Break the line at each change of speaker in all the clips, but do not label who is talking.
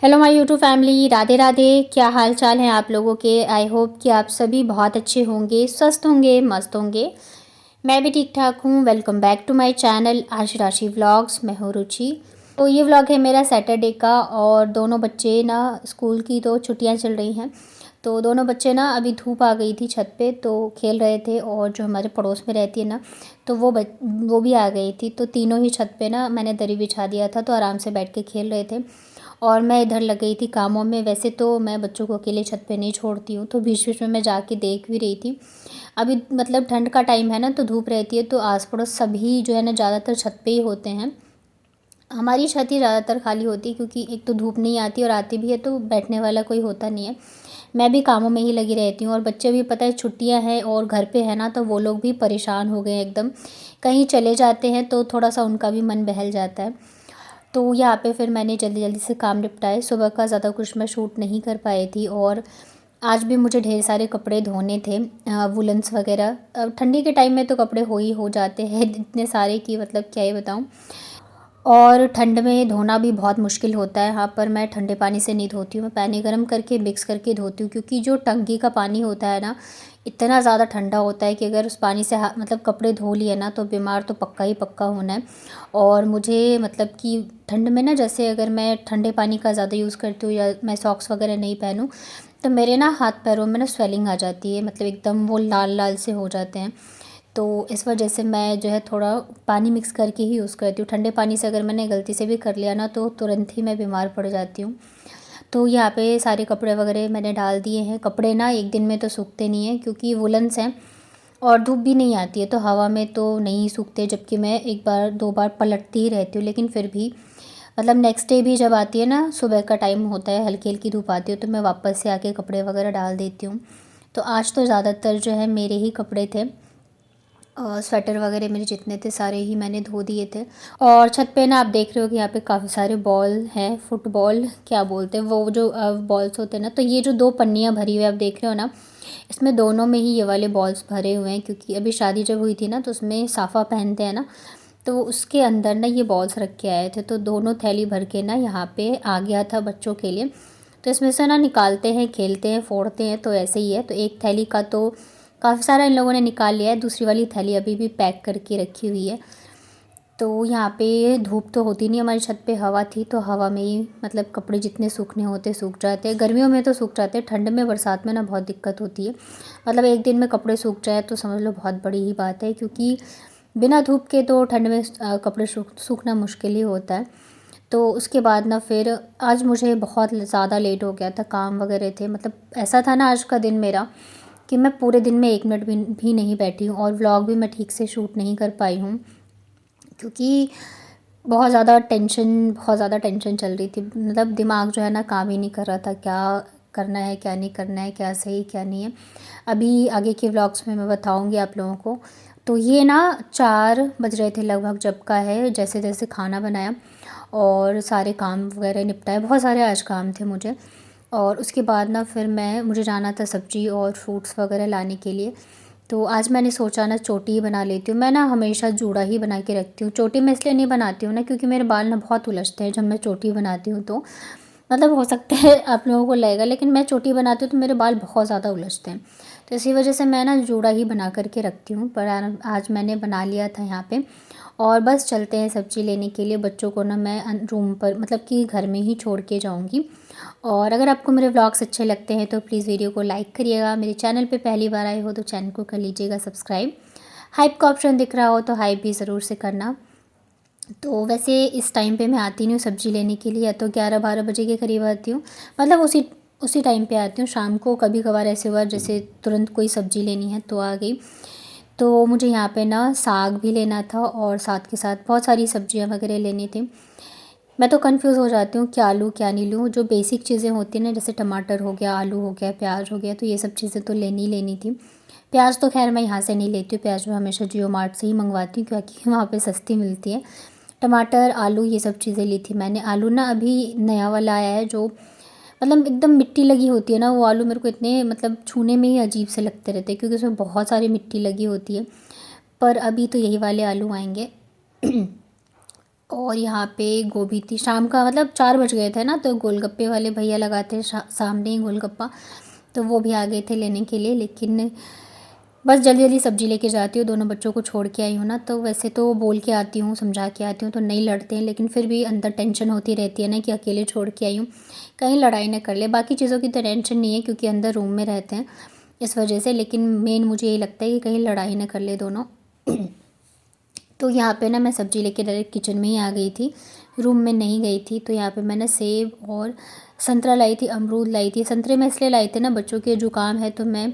Hello my YouTube family, Radhe Radhe. क्या हाल चाल हैं आप लोगों के। आई होप कि आप सभी बहुत अच्छे होंगे, स्वस्थ होंगे, मस्त होंगे। मैं भी ठीक ठाक हूँ। Welcome back to my channel आज राशि व्लॉग्स। मैं हूँ रुचि। तो ये व्लॉग है मेरा सैटरडे का, और दोनों बच्चे ना स्कूल की तो छुट्टियाँ चल रही हैं, तो दोनों बच्चे ना अभी धूप आ गई थी छत पे तो खेल रहे थे। और जो हमारे पड़ोस में रहती है ना, तो वो भी आ गई थी। तो तीनों ही छत पे ना मैंने दरी बिछा दिया था, तो आराम से बैठ के खेल रहे थे। और मैं इधर लग गई थी कामों में। वैसे तो मैं बच्चों को अकेले छत पे नहीं छोड़ती हूँ, तो बीच बीच में मैं जाके देख भी रही थी। अभी मतलब ठंड का टाइम है ना, तो धूप रहती है, तो आस पड़ोस सभी जो है ना ज़्यादातर छत पे ही होते हैं। हमारी छत ही ज़्यादातर खाली होती है, क्योंकि एक तो धूप नहीं आती और आती भी है तो बैठने वाला कोई होता नहीं है। मैं भी कामों में ही लगी रहती हूँ, और बच्चे भी पता है छुट्टियाँ हैं और घर पे है ना, तो वो लोग भी परेशान हो गए हैं एकदम। कहीं चले जाते हैं तो थोड़ा सा उनका भी मन बहल जाता है। तो यहाँ पे फिर मैंने जल्दी जल्दी से काम निपटाए। सुबह का ज़्यादा कुछ मैं शूट नहीं कर पाई थी, और आज भी मुझे ढेर सारे कपड़े धोने थे, वुलन्स वगैरह। अब ठंडी के टाइम में तो कपड़े हो जाते हैं इतने सारे कि मतलब क्या ही बताऊँ। और ठंड में धोना भी बहुत मुश्किल होता है। हाँ, पर मैं ठंडे पानी से नहीं धोती हूँ, मैं पानी गर्म करके मिक्स करके धोती हूँ, क्योंकि जो टंकी का पानी होता है ना, इतना ज़्यादा ठंडा होता है कि अगर उस पानी से मतलब कपड़े धो लिए ना, तो बीमार तो पक्का ही पक्का होना है। और मुझे मतलब कि ठंड में ना, जैसे अगर मैं ठंडे पानी का ज़्यादा यूज़ करती हूँ या मैं सॉक्स वगैरह नहीं पहनूँ, तो मेरे ना हाथ पैरों में ना स्वेलिंग आ जाती है, मतलब एकदम वो लाल लाल से हो जाते हैं। तो इस वजह से मैं जो है थोड़ा पानी मिक्स करके ही यूज़ करती हूँ। ठंडे पानी से अगर मैंने गलती से भी कर लिया ना, तो तुरंत ही मैं बीमार पड़ जाती हूँ। तो यहाँ पे सारे कपड़े वगैरह मैंने डाल दिए हैं। कपड़े ना एक दिन में तो सूखते नहीं हैं, क्योंकि वुलन्स हैं और धूप भी नहीं आती है, तो हवा में तो नहीं सूखते। जबकि मैं एक बार दो बार पलटती ही रहती हूँ, लेकिन फिर भी मतलब नेक्स्ट डे भी जब आती है ना, सुबह का टाइम होता है, हल्की हल्की धूप आती है, तो मैं वापस से आके कपड़े वगैरह डाल देती हूँ। तो आज तो ज़्यादातर जो है मेरे ही कपड़े थे। स्वेटर वगैरह मेरे जितने थे सारे ही मैंने धो दिए थे। और छत पे ना आप देख रहे हो कि यहाँ पे काफ़ी सारे बॉल हैं, फुटबॉल क्या बोलते हैं वो जो बॉल्स होते हैं ना। तो ये जो दो पन्नियाँ भरी हुई आप देख रहे हो ना, इसमें दोनों में ही ये वाले बॉल्स भरे हुए हैं, क्योंकि अभी शादी जब हुई थी ना, तो उसमें साफ़ा पहनते हैं ना, तो उसके अंदर ना ये बॉल्स रख के आए थे। तो दोनों थैली भर के ना यहाँ पे आ गया था बच्चों के लिए। तो इसमें से ना निकालते हैं, खेलते हैं, फोड़ते हैं, तो ऐसे ही है। तो एक थैली का तो काफ़ी सारा इन लोगों ने निकाल लिया है, दूसरी वाली थैली अभी भी पैक करके रखी हुई है। तो यहाँ पे धूप तो होती नहीं, हमारी छत पे हवा थी, तो हवा में ही मतलब कपड़े जितने सूखने होते सूख जाते हैं। गर्मियों में तो सूख जाते हैं, ठंड में बरसात में ना बहुत दिक्कत होती है। मतलब एक दिन में कपड़े सूख जाए तो समझ लो बहुत बड़ी ही बात है, क्योंकि बिना धूप के तो ठंड में कपड़े सूखना मुश्किल ही होता है। तो उसके बाद ना फिर आज मुझे बहुत ज़्यादा लेट हो गया था, काम वगैरह थे। मतलब ऐसा था ना आज का दिन मेरा, कि मैं पूरे दिन में 1 मिनट भी नहीं बैठी हूँ, और व्लॉग भी मैं ठीक से शूट नहीं कर पाई हूँ, क्योंकि बहुत ज़्यादा टेंशन चल रही थी। मतलब दिमाग जो है ना काम ही नहीं कर रहा था, क्या करना है क्या नहीं करना है, क्या सही क्या नहीं है। अभी आगे के व्लॉग्स में मैं बताऊँगी आप लोगों को। तो ये ना 4 बज रहे थे लगभग जब का है, जैसे जैसे खाना बनाया और सारे काम वगैरह निपटाए। बहुत सारे आज काम थे मुझे। और उसके बाद ना फिर मुझे जाना था सब्ज़ी और फ्रूट्स वगैरह लाने के लिए। तो आज मैंने सोचा ना चोटी ही बना लेती हूँ। मैं ना हमेशा जूड़ा ही बना के रखती हूँ। चोटी मैं इसलिए नहीं बनाती हूँ ना, क्योंकि मेरे बाल ना बहुत उलझते हैं जब मैं चोटी बनाती हूँ। तो मतलब हो सकता है आप लोगों को लगेगा, लेकिन मैं चोटी बनाती हूँ तो मेरे बाल बहुत ज़्यादा उलझते हैं। तो इसी वजह से मैं ना जूड़ा ही बना करके रखती हूँ। पर आज मैंने बना लिया था यहाँ पे। और बस चलते हैं सब्ज़ी लेने के लिए। बच्चों को ना मैं रूम पर मतलब कि घर में ही छोड़ के जाऊँगी। और अगर आपको मेरे व्लॉग्स अच्छे लगते हैं तो प्लीज़ वीडियो को लाइक करिएगा। मेरे चैनल पे पहली बार आए हो तो चैनल को कर लीजिएगा सब्सक्राइब। हाइप का ऑप्शन दिख रहा हो तो हाइप भी ज़रूर से करना। तो वैसे इस टाइम पे मैं आती नहीं हूँ सब्ज़ी लेने के लिए, या तो 11-12 बजे के करीब आती हूँ। मतलब उसी टाइम पे आती हूँ। शाम को कभी कभार ऐसे हुआ जैसे तुरंत कोई सब्ज़ी लेनी है तो आ गई। तो मुझे यहाँ पे ना साग भी लेना था, और साथ के साथ बहुत सारी सब्जियाँ वगैरह लेनी थी। मैं तो कंफ्यूज़ हो जाती हूँ क्या लूँ क्या नहीं लूँ। जो बेसिक चीज़ें होती हैं ना, जैसे टमाटर हो गया, आलू हो गया, प्याज हो गया, तो ये सब चीज़ें तो लेनी ही लेनी थी। प्याज तो खैर मैं यहाँ से नहीं लेती हूँ, प्याज मैं हमेशा जियो मार्ट से ही मंगवाती हूँ, क्योंकि वहाँ पे सस्ती मिलती है। टमाटर, आलू, ये सब चीज़ें ली थी मैंने। आलू ना अभी नया वाला आया है, जो मतलब एकदम मिट्टी लगी होती है ना, वो आलू मेरे को इतने मतलब छूने में ही अजीब से लगते रहते हैं, क्योंकि उसमें बहुत सारी मिट्टी लगी होती है। पर अभी तो यही वाले आलू आएंगे। और यहाँ पे गोभी थी। शाम का मतलब 4 बज गए थे ना, तो गोलगप्पे वाले भैया लगाते हैं सामने ही गोलगप्पा, तो वो भी आ गए थे लेने के लिए। लेकिन बस जल्दी जल्दी सब्ज़ी लेके जाती हूँ, दोनों बच्चों को छोड़ के आई हूँ ना, तो वैसे तो बोल के आती हूँ, समझा के आती हूँ, तो नहीं लड़ते हैं, लेकिन फिर भी अंदर टेंशन होती रहती है ना कि अकेले छोड़ के आई हूँ, कहीं लड़ाई ना कर ले। बाकी चीज़ों की तो टेंशन नहीं है क्योंकि अंदर रूम में रहते हैं इस वजह से, लेकिन मेन मुझे यही लगता है कि कहीं लड़ाई ना कर ले दोनों। तो यहाँ पे ना मैं सब्ज़ी लेके डायरेक्ट किचन में ही आ गई थी, रूम में नहीं गई थी। तो यहाँ पे मैंने सेब और संतरा लाई थी, अमरूद लाई थी। संतरे मैं इसलिए लाई थी ना, बच्चों के जुकाम है तो मैं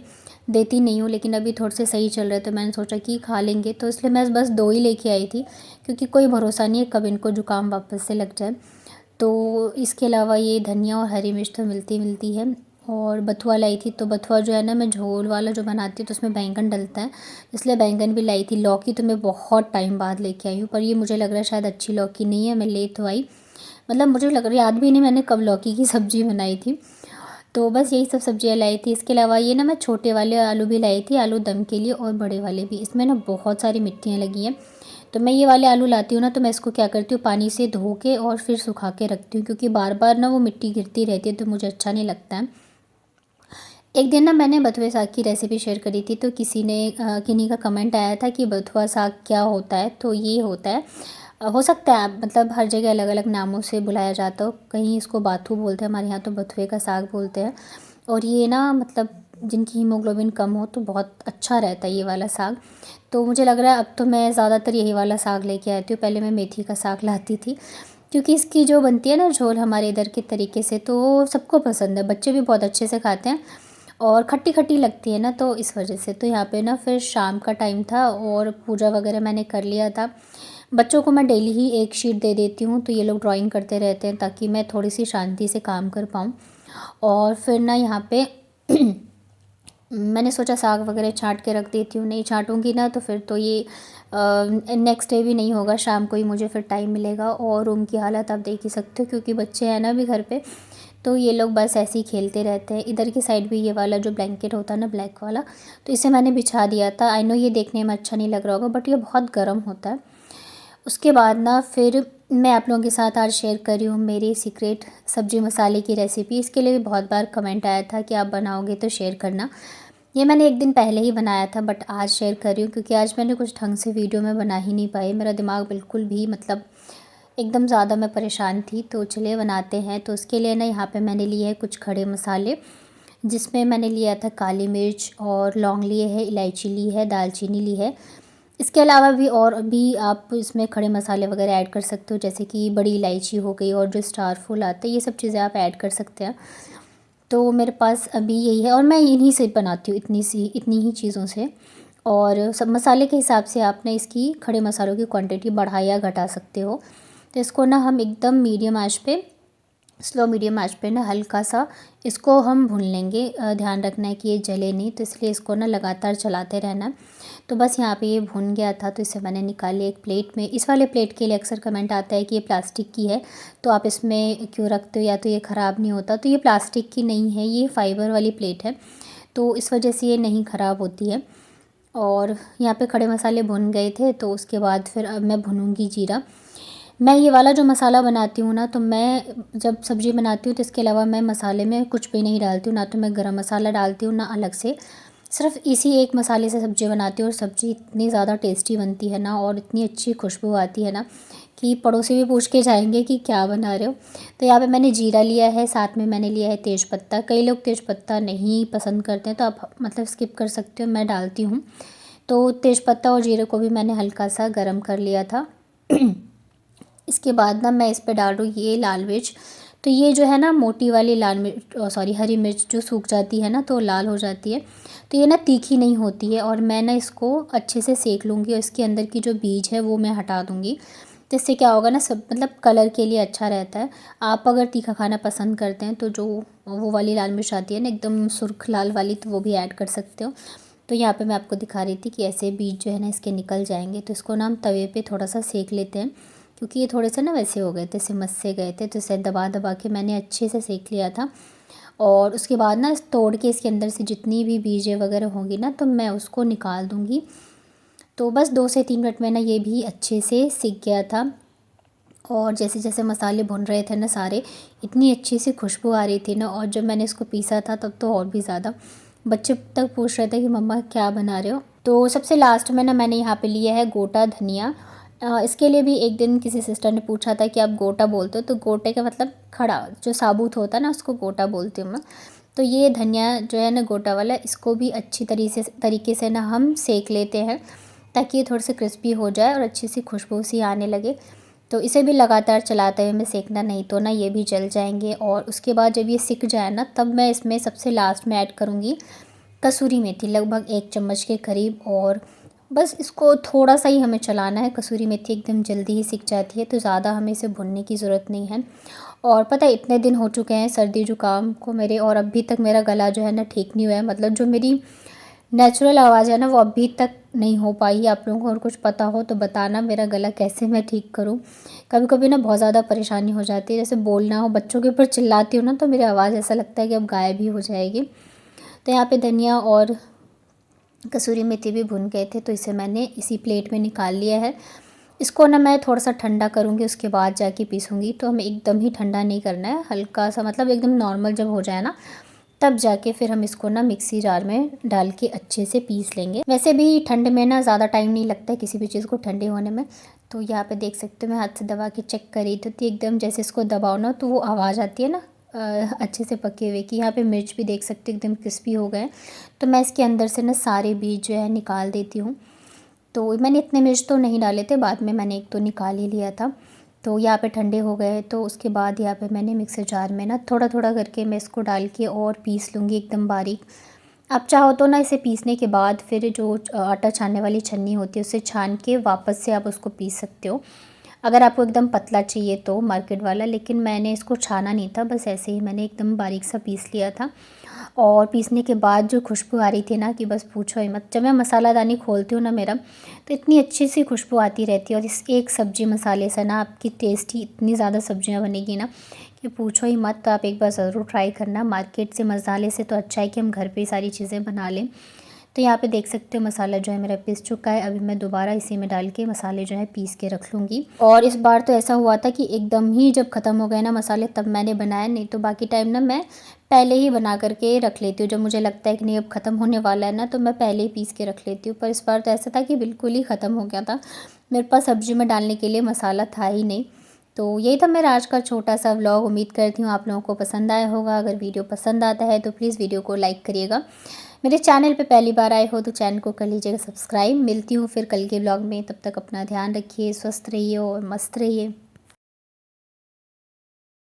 देती नहीं हूँ, लेकिन अभी थोड़े से सही चल रहे तो मैंने सोचा कि खा लेंगे, तो इसलिए मैं बस 2 ही लेके आई थी, क्योंकि कोई भरोसा नहीं है कब इनको जुकाम वापस से लग जाए। तो इसके अलावा ये धनिया और हरी मिर्च तो मिलती मिलती है। और बथुआ लाई थी, तो बथुआ जो है ना मैं झोल वाला जो बनाती हूँ तो उसमें बैंगन डलता है, इसलिए बैंगन भी लाई थी। लौकी तो मैं बहुत टाइम बाद लेके आई हूँ, पर ये मुझे लग रहा है शायद अच्छी लौकी नहीं है, मैं ले तो आई, मतलब मुझे लग रहा है याद भी नहीं मैंने कब लौकी की सब्ज़ी बनाई थी। तो बस यही सब सब्जियाँ लाई थी। इसके अलावा ये ना मैं छोटे वाले आलू भी लाई थी, आलू दम के लिए, और बड़े वाले भी। इसमें ना बहुत सारी मिट्टियाँ लगी हैं, तो मैं ये वाले आलू लाती हूँ ना, तो मैं इसको क्या करती हूँ, पानी से धो के और फिर सुखा के रखती हूँ, क्योंकि बार बार ना वो मिट्टी गिरती रहती है तो मुझे अच्छा नहीं लगता है। एक दिन ना मैंने बथुए साग की रेसिपी शेयर करी थी, तो किसी ने किन्हीं का कमेंट आया था कि बथुआ साग क्या होता है, तो ये होता है, हो सकता है मतलब हर जगह अलग अलग नामों से बुलाया जाता हो, कहीं इसको बाथू बोलते हैं, हमारे यहाँ तो बथुए का साग बोलते हैं। और ये ना मतलब जिनकी हीमोग्लोबिन कम हो तो बहुत अच्छा रहता है ये वाला साग। तो मुझे लग रहा है अब तो मैं ज़्यादातर यही वाला साग लेके आती हूँ, पहले मैं मेथी का साग लाती थी, क्योंकि इसकी जो बनती है ना झोल हमारे इधर के तरीके से, तो सबको पसंद है, बच्चे भी बहुत अच्छे से खाते हैं, और खट्टी खट्टी लगती है ना, तो इस वजह से। तो यहाँ पे ना फिर शाम का टाइम था और पूजा वगैरह मैंने कर लिया था। बच्चों को मैं डेली ही एक शीट दे देती हूँ, तो ये लोग ड्राइंग करते रहते हैं ताकि मैं थोड़ी सी शांति से काम कर पाऊँ। और फिर ना यहाँ पे मैंने सोचा साग वगैरह छाँट के रख देती हूँ, नहीं छाँटूँगी ना तो फिर तो ये नेक्स्ट डे भी नहीं होगा, शाम को ही मुझे फिर टाइम मिलेगा। और रूम की हालत आप देख ही सकते हो, क्योंकि बच्चे हैं ना अभी घर पे, तो ये लोग बस ऐसे ही खेलते रहते हैं। इधर की साइड भी ये वाला जो ब्लैंकेट होता है ना ब्लैक वाला, तो इसे मैंने बिछा दिया था। आई नो ये देखने में अच्छा नहीं लग रहा होगा, बट ये बहुत गर्म होता है। उसके बाद ना फिर मैं आप लोगों के साथ आज शेयर कर रही हूँ मेरी सीक्रेट सब्ज़ी मसाले की रेसिपी। इसके लिए भी बहुत बार कमेंट आया था कि आप बनाओगे तो शेयर करना। ये मैंने एक दिन पहले ही बनाया था, बट आज शेयर कर रही हूँ क्योंकि आज मैंने कुछ ढंग से वीडियो में बना ही नहीं पाई, मेरा दिमाग बिल्कुल भी मतलब एकदम ज़्यादा मैं परेशान थी। तो चलिए बनाते हैं। तो उसके लिए ना यहाँ पे मैंने लिए हैं कुछ खड़े मसाले, जिसमें मैंने लिया था काली मिर्च और लौंग लिए है, इलायची ली है, दालचीनी ली है। इसके अलावा भी और भी आप इसमें खड़े मसाले वगैरह ऐड कर सकते हो, जैसे कि बड़ी इलायची हो गई और जो स्टार फूल आते हैं, ये सब चीज़ें आप ऐड कर सकते हैं। तो मेरे पास अभी यही है और मैं इन्हीं से बनाती हूँ, इतनी ही चीज़ों से। और सब मसाले के हिसाब से आपने इसकी खड़े मसालों की क्वांटिटी बढ़ा या घटा सकते हो। तो इसको ना हम एकदम मीडियम आंच पे, स्लो मीडियम आंच पे ना हल्का सा इसको हम भून लेंगे। ध्यान रखना है कि ये जले नहीं, तो इसलिए इसको ना लगातार चलाते रहना है। तो बस यहाँ पे ये भुन गया था, तो इसे मैंने निकाली एक प्लेट में। इस वाले प्लेट के लिए अक्सर कमेंट आता है कि ये प्लास्टिक की है, तो आप इसमें क्यों रखते हो, या तो ये ख़राब नहीं होता। तो ये प्लास्टिक की नहीं है, ये फाइबर वाली प्लेट है, तो इस वजह से ये नहीं ख़राब होती है। और यहाँ पे खड़े मसाले भुन गए थे, तो उसके बाद फिर अब मैं भुनूँगी जीरा। मैं ये वाला जो मसाला बनाती हूँ ना, तो मैं जब सब्ज़ी बनाती हूँ तो इसके अलावा मैं मसाले में कुछ भी नहीं डालती हूँ, ना तो मैं गरम मसाला डालती हूँ ना अलग से, सिर्फ इसी एक मसाले से सब्ज़ी बनाती हूँ। और सब्ज़ी इतनी ज़्यादा टेस्टी बनती है ना, और इतनी अच्छी खुशबू आती है ना कि पड़ोसी भी पूछ के जाएंगे कि क्या बना रहे हो। तो यहाँ पे मैंने जीरा लिया है, साथ में मैंने लिया है तेज़पत्ता। कई लोग तेज़पत्ता नहीं पसंद करते हैं, तो आप मतलब स्किप कर सकते हो, मैं डालती हूँ। तो तेज़पत्ता और जीरे को भी मैंने हल्का सा गर्म कर लिया था। इसके बाद ना मैं इस पे डाल रही हूँ ये लाल मिर्च। तो ये जो है ना मोटी वाली लाल मिर्च, सॉरी हरी मिर्च, जो सूख जाती है ना तो लाल हो जाती है, तो ये ना तीखी नहीं होती है। और मैं ना इसको अच्छे से सेक लूँगी और इसके अंदर की जो बीज है वो मैं हटा दूँगी। तो इससे क्या होगा ना, सब मतलब कलर के लिए अच्छा रहता है। आप अगर तीखा खाना पसंद करते हैं तो जो वो वाली लाल मिर्च आती है ना एकदम सुर्ख लाल वाली, तो वो भी ऐड कर सकते हो। तो यहाँ पे मैं आपको दिखा रही थी कि ऐसे बीज जो है ना इसके निकल जाएंगे। तो इसको ना हम तवे पे थोड़ा सा सेक लेते हैं, क्योंकि ये थोड़े से ना वैसे हो गए थे, सिमस से गए थे, तो इसे दबा दबा के मैंने अच्छे से सेक लिया था। और उसके बाद ना तोड़ के इसके अंदर से जितनी भी बीजें वगैरह होंगी ना, तो मैं उसको निकाल दूँगी। तो बस 2 से 3 मिनट में ना ये भी अच्छे से सिक गया था। और जैसे जैसे मसाले भुन रहे थे ना सारे, इतनी अच्छी सी खुशबू आ रही थी ना। और जब मैंने इसको पीसा था तब तो और भी ज़्यादा, बच्चे तक पूछ रहे थे कि मम्मा क्या बना रहे हो। तो सबसे लास्ट में ना मैंने यहाँ पे लिया है गोटा धनिया। इसके लिए भी एक दिन किसी सिस्टर ने पूछा था कि आप गोटा बोलते हो, तो गोटे का मतलब खड़ा जो साबुत होता है ना, उसको गोटा बोलती हूँ मैं। तो ये धनिया जो है ना गोटा वाला, इसको भी अच्छी तरीके से ना हम सेक लेते हैं ताकि ये थोड़े से क्रिस्पी हो जाए और अच्छी सी खुशबू सी आने लगे। तो इसे भी लगातार चलाते हुए हमें सेकना, नहीं तो ना ये भी जल जाएंगे। और उसके बाद जब ये सिक जाए ना, तब मैं इसमें सबसे लास्ट में ऐड करूँगी कसूरी मेथी, लगभग 1 चम्मच के करीब। और बस इसको थोड़ा सा ही हमें चलाना है। कसूरी मेथी एकदम जल्दी ही सिक जाती है, तो ज़्यादा हमें इसे भुनने की ज़रूरत नहीं है। और पता है इतने दिन हो चुके हैं सर्दी जुकाम को मेरे, और अभी तक मेरा गला जो है ना ठीक नहीं हुआ है। मतलब जो मेरी नेचुरल आवाज़ है ना, वो अभी तक नहीं हो पाई है। आप लोगों को और कुछ पता हो तो बताना, मेरा गला कैसे मैं ठीक करूं। कभी कभी ना बहुत ज़्यादा परेशानी हो जाती है, जैसे बोलना हो, बच्चों के ऊपर चिल्लाती हूँ ना, तो मेरी आवाज़ ऐसा लगता है कि अब गायब ही हो जाएगी। तो यहाँ पे धनिया और कसूरी मेथी भी भुन गए थे, तो इसे मैंने इसी प्लेट में निकाल लिया है। इसको ना मैं थोड़ा सा ठंडा करूँगी, उसके बाद जाके पीसूँगी। तो हमें एकदम ही ठंडा नहीं करना है, हल्का सा मतलब एकदम नॉर्मल जब हो जाए ना, तब जाके फिर हम इसको ना मिक्सी जार में डाल के अच्छे से पीस लेंगे। वैसे भी ठंड में ना ज़्यादा टाइम नहीं लगता है किसी भी चीज़ को ठंडे होने में। तो यहाँ पे देख सकते हो मैं हाथ से दबा के चेक कर रही थी, एकदम जैसे इसको दबाओ ना तो वो आवाज़ आती है ना अच्छे से पके हुए की। यहाँ पे मिर्च भी देख सकते हो एकदम क्रिस्पी हो गए। तो मैं इसके अंदर से ना सारे बीज जो है निकाल देती हूँ। तो मैंने इतने मिर्च तो नहीं डाले थे, बाद में मैंने एक तो निकाल ही लिया था। तो यहाँ पे ठंडे हो गए, तो उसके बाद यहाँ पे मैंने मिक्सर जार में ना थोड़ा थोड़ा करके मैं इसको डाल के और पीस लूँगी एकदम बारीक। आप चाहो तो ना इसे पीसने के बाद फिर जो आटा छानने वाली छन्नी होती है उससे छान के वापस से आप उसको पीस सकते हो, अगर आपको एकदम पतला चाहिए तो मार्केट वाला। लेकिन मैंने इसको छाना नहीं था, बस ऐसे ही मैंने एकदम बारीक सा पीस लिया था। और पीसने के बाद जो खुशबू आ रही थी ना कि बस पूछो ही मत। जब मैं मसालादानी खोलती हूँ ना मेरा, तो इतनी अच्छी सी खुशबू आती रहती है। और इस एक सब्ज़ी मसाले से ना आपकी टेस्टी इतनी ज़्यादा सब्जियाँ बनेगी ना कि पूछो ही मत। तो आप एक बार ज़रूर ट्राई करना। मार्केट से मसाले से तो अच्छा है कि हम घर पे ही सारी चीज़ें बना लें। तो यहाँ पे देख सकते हो मसाला जो है मेरा पीस चुका है। अभी मैं दोबारा इसी में डाल के मसाले जो है पीस के रख लूँगी। और इस बार तो ऐसा हुआ था कि एकदम ही जब ख़त्म हो गए ना मसाले तब मैंने बनाया, नहीं तो बाकी टाइम ना मैं पहले ही बना करके रख लेती हूँ। जब मुझे लगता है कि नहीं अब ख़त्म होने वाला है ना, तो मैं पहले ही पीस के रख लेती हूँ। पर इस बार तो ऐसा था कि बिल्कुल ही ख़त्म हो गया था, मेरे पास सब्ज़ी में डालने के लिए मसाला था ही नहीं। तो यही था मेरा आज का छोटा सा व्लॉग। उम्मीद करती हूँ आप लोगों को पसंद आया होगा। अगर वीडियो पसंद आता है तो प्लीज़ वीडियो को लाइक करिएगा। मेरे चैनल पे पहली बार आए हो तो चैनल को कर लीजिएगा सब्सक्राइब। मिलती हूँ फिर कल के व्लॉग में, तब तक अपना ध्यान रखिए, स्वस्थ रहिए और मस्त रहिए।